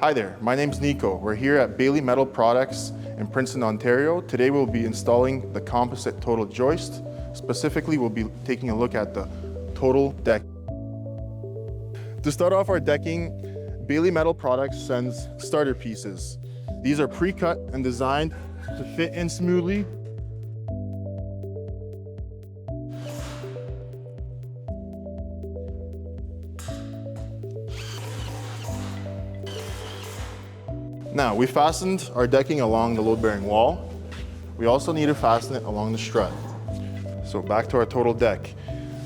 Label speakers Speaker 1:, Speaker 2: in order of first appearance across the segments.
Speaker 1: Hi there, my name's Nico. We're here at Bailey Metal Products in Princeton, Ontario. Today we'll be installing the Composite TotalJoist. Specifically, we'll be taking a look at the Total Deck. To start off our decking, Bailey Metal Products sends starter pieces. These are pre-cut and designed to fit in smoothly. Now, we fastened our decking along the load-bearing wall. We also need to fasten it along the strut. So back to our total deck.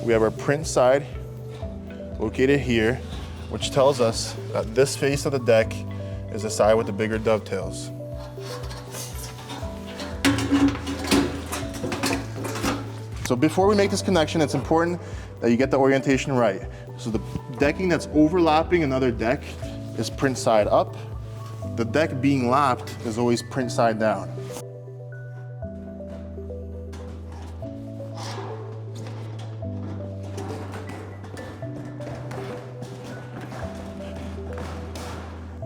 Speaker 1: We have our print side located here, which tells us that this face of the deck is the side with the bigger dovetails. So before we make this connection, it's important that you get the orientation right. So the decking that's overlapping another deck is print side up. The deck being lapped is always print side down.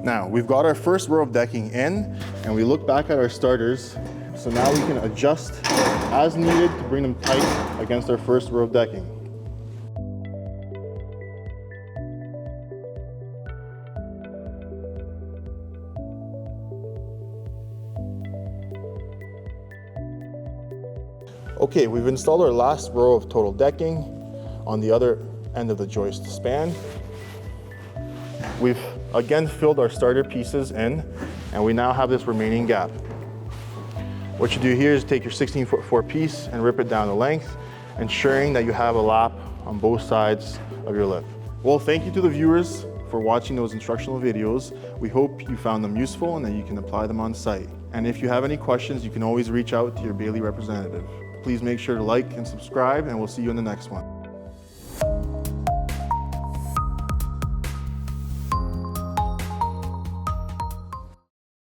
Speaker 1: Now, we've got our first row of decking in, and we look back at our starters. So now we can adjust as needed to bring them tight against our first row of decking. Okay, we've installed our last row of total decking on the other end of the joist span. We've again filled our starter pieces in, and we now have this remaining gap. What you do here is take your 16'4" piece and rip it down the length, ensuring that you have a lap on both sides of your lip. Well, thank you to the viewers for watching those instructional videos. We hope you found them useful and that you can apply them on site. And if you have any questions, you can always reach out to your Bailey representative. Please make sure to like and subscribe, and we'll see you in the next one.